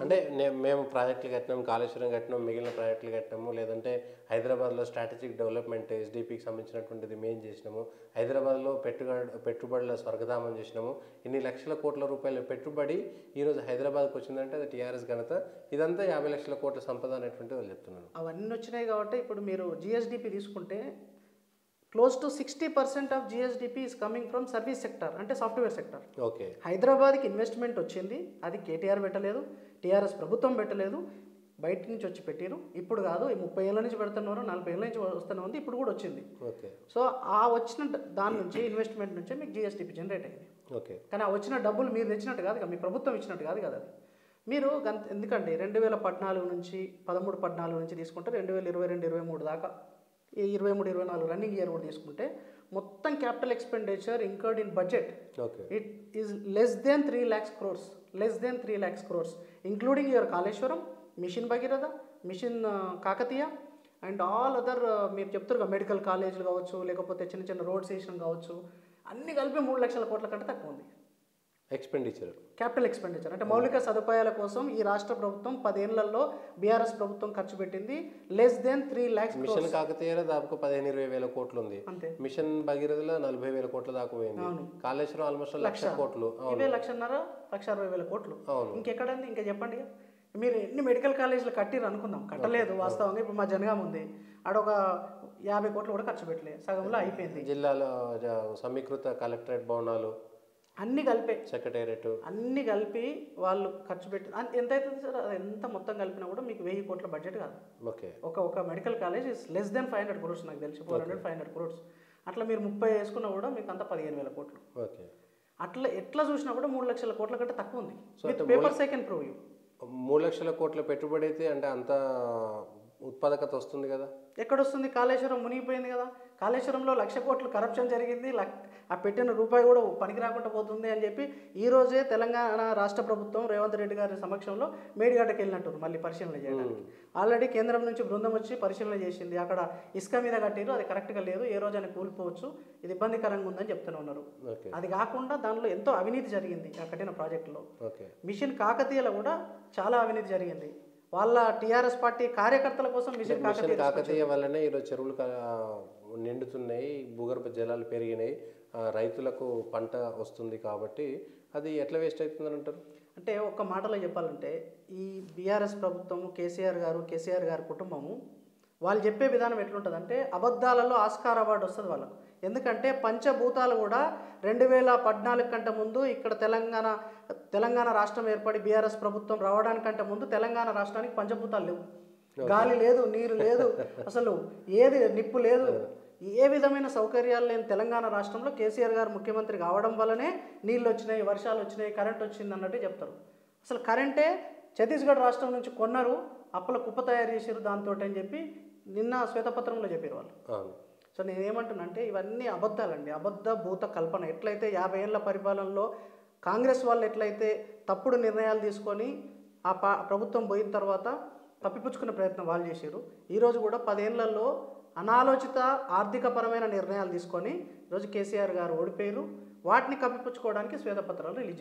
అంటే మేము ప్రాజెక్టులు కట్టినాం, కాళేశ్వరం కట్టినాం, మిగిలిన ప్రాజెక్టులు కట్టినాము, లేదంటే హైదరాబాద్లో స్ట్రాటజిక్ డెవలప్మెంట్ ఎస్డిపికి సంబంధించినటువంటిది మేము చేసినాము, హైదరాబాద్లో పెట్టుబడుల స్వర్గధామం చేసినాము, ఇన్ని లక్షల కోట్ల రూపాయల పెట్టుబడి ఈరోజు హైదరాబాద్కి వచ్చిందంటే అది టీఆర్ఎస్ ఘనత, ఇదంతా 50 లక్షల కోట్ల సంపద అనేటువంటి వాళ్ళు చెప్తున్నారు. అవన్నీ వచ్చినాయి కాబట్టి ఇప్పుడు మీరు జిఎస్డిపి తీసుకుంటే close to 60% of GSDP is coming from service sector, అంటే సాఫ్ట్వేర్ సెక్టర్. ఓకే. హైదరాబాద్కి ఇన్వెస్ట్మెంట్ వచ్చింది, అది కేటీఆర్ పెట్టలేదు, టీఆర్ఎస్ ప్రభుత్వం పెట్టలేదు, బయట నుంచి వచ్చి పెట్టారు. ఇప్పుడు కాదు, 30 ఏళ్ళ నుంచి పెడుతున్నారు, 40 ఏళ్ళ నుంచి వస్తూనే ఉంది, ఇప్పుడు కూడా వచ్చింది. ఓకే. సో ఆ వచ్చిన దాని నుంచి ఇన్వెస్ట్మెంట్ నుంచే మీకు జిఎస్డిపి జనరేట్ అయింది. ఓకే. కానీ ఆ వచ్చిన డబ్బులు మీరు తెచ్చినట్టు కాదు కదా, మీ ప్రభుత్వం ఇచ్చినట్టు కాదు కదా. అది మీరు ఎందుకంటే 2014 నుంచి 13-14 నుంచి తీసుకుంటే 2022-23 దాకా, ఈ 23-24 రన్నింగ్ ఇయర్ కూడా తీసుకుంటే మొత్తం capital expenditure incurred in budget it is less than 3 lakhs crores, less than 3 lakhs crores, including your Kaleshwaram, mission Bhagiratha, mission Kakatiya and all other మీరు చెప్తారు మెడికల్ కాలేజీలు కావచ్చు, లేకపోతే చిన్న చిన్న రోడ్స్ వేసిన కావచ్చు, అన్ని కలిపి 3 లక్షల కోట్ల కంటే తక్కువ ఉంది ఎక్స్పెండిచర్, క్యాపిటల్ ఎక్స్పెండిచర్. అంటే మౌలిక సదుపాయాల కోసం ఈ రాష్ట్ర ప్రభుత్వం 10 ఏళ్లలో బీఆర్ఎస్ ప్రభుత్వం ఖర్చు పెట్టింది లెస్ దెన్ 3 lakhs. మిషన్ కాకతీయలో దాదాపు 15-20 వేల కోట్లు ఉంది, అంతే. మిషన్ భగీరథలో 40 వేల కోట్ల దాకా పోయింది, కాళేశ్వరం ఆల్మోస్ట్ 1,00,000 కోట్లు, ఇవే 1,50,000 కోట్లు. అవును. ఇంకెక్కడండి, ఇంకా చెప్పండి. మీరు ఎన్ని మెడికల్ కాలేజీలు కట్టిరు అనుకుందాం, కట్టలేదు వాస్తవంగా. ఇప్పుడు మా జనగాం ఉంది, ఆడొక 50 కోట్లు కూడా ఖర్చు పెట్టలేదు, సగంలో అయిపోయింది. జిల్లాలో సమీకృత కలెక్టరేట్ భవనాలు అన్ని కలిపి, సెక్రటేరియట్ అన్ని కలిపి వాళ్ళు ఖర్చు పెట్టి ఎంత అవుతుంది సార్? అది ఎంత మొత్తం కలిపినా కూడా మీకు 1000 కోట్ల బడ్జెట్ కాదు. ఓకే. ఒక medical college is less than 500 crores, నాకు తెలిసి 400-500 crores. అట్లా మీరు 30 వేసుకున్నా కూడా మీకు అంతా 15,000 కోట్లు. ఓకే. అట్లా ఎట్లా చూసినా కూడా 3 లక్షల కోట్ల కంటే తక్కువ ఉంది. With papers I can prove you. 3 లక్షల కోట్ల పెట్టుబడి అయితే అంటే అంత ఉత్పాదకత వస్తుంది కదా. ఎక్కడొస్తుంది? కాళేశ్వరం మునిగిపోయింది కదా. కాళేశ్వరంలో 1,00,000 కోట్లు కరప్షన్ జరిగింది, ఆ పెట్టిన రూపాయి కూడా పనికి రాకుండా పోతుంది అని చెప్పి ఈరోజే తెలంగాణ రాష్ట్ర ప్రభుత్వం రేవంత్ రెడ్డి గారి సమక్షంలో మేడిగడ్డకి వెళ్ళినట్టు మళ్ళీ పరిశీలన చేయడానికి. ఆల్రెడీ కేంద్రం నుంచి బృందం వచ్చి పరిశీలన చేసింది. అక్కడ ఇసుక మీద కట్టిరు, అది కరెక్ట్గా లేదు, ఏ రోజైనా కూలిపోవచ్చు, ఇది ఇబ్బందికరంగా ఉందని చెప్తూనే ఉన్నారు. అది కాకుండా దానిలో ఎంతో అవినీతి జరిగింది ఆ కట్టిన ప్రాజెక్టులో. మిషన్ కాకతీయలో కూడా చాలా అవినీతి జరిగింది. వాళ్ళ టీఆర్ఎస్ పార్టీ కార్యకర్తల కోసం మిషన్ కాకతీయ వల్లనే ఈరోజు చెరువులు నిండుతున్నాయి, భూగర్భ జలాలు పెరిగినాయి, రైతులకు పంట వస్తుంది. కాబట్టి అది ఎట్లా వేస్ట్ అవుతుందని అంటారు? అంటే ఒక్క మాటలో చెప్పాలంటే ఈ బీఆర్ఎస్ ప్రభుత్వము, కేసీఆర్ గారి కుటుంబము, వాళ్ళు చెప్పే విధానం ఎట్లుంటుందంటే అబద్ధాలలో ఆస్కార్ అవార్డు వస్తుంది వాళ్ళకు. ఎందుకంటే పంచభూతాలు కూడా 2014 కంటే ముందు ఇక్కడ తెలంగాణ రాష్ట్రం ఏర్పడి బీఆర్ఎస్ ప్రభుత్వం రావడానికంటే ముందు తెలంగాణ రాష్ట్రానికి పంచభూతాలు లేవు. గాలి లేదు, నీరు లేదు, అసలు ఏది నిప్పు లేదు, ఏ విధమైన సౌకర్యాలు లేని తెలంగాణ రాష్ట్రంలో కేసీఆర్ గారు ముఖ్యమంత్రి కావడం వల్లనే నీళ్ళు వచ్చినాయి, వర్షాలు వచ్చినాయి, కరెంట్ వచ్చింది అన్నట్టు చెప్తారు. అసలు కరెంటే ఛత్తీస్గఢ్ రాష్ట్రం నుంచి కొన్నారు, అప్పుల కుప్ప తయారు చేసారు దాంతో అని చెప్పి నిన్న శ్వేతపత్రంలో చెప్పారు వాళ్ళు. సో నేనేమంటున్నానంటే ఇవన్నీ అబద్ధాలండి, అబద్ధ భూత కల్పన. ఎట్లయితే 50 ఏళ్ల పరిపాలనలో కాంగ్రెస్ వాళ్ళు ఎట్లయితే తప్పుడు నిర్ణయాలు తీసుకొని ఆ ప్రభుత్వం పోయిన తర్వాత తప్పిపుచ్చుకునే ప్రయత్నం వాళ్ళు చేశారు, ఈరోజు కూడా 10 ఏళ్లలో అనాలోచిత ఆర్థికపరమైన నిర్ణయాలు తీసుకొని ఈరోజు కేసీఆర్ గారు ఓడిపోయారు. వాటిని కప్పిపుచ్చుకోవడానికి శ్వేతపత్రాలు రిలీజ్